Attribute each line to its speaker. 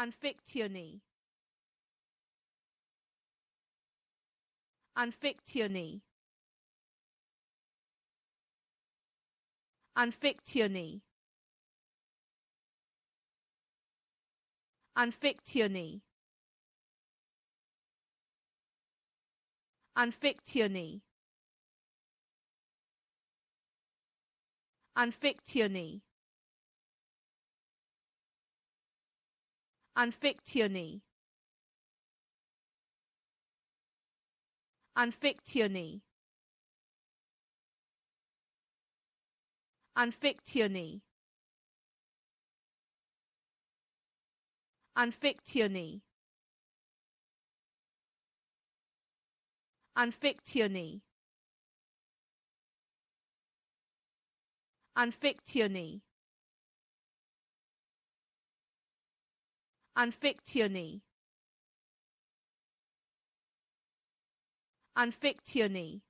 Speaker 1: anfictioni, anfictioni, anfictioni, anfictioni, anfictioni, anfictioni, anfictioni, anfictioni, anfictioni, anfictioni, anfictioni, anfictioni, anfictioni, anfictioni,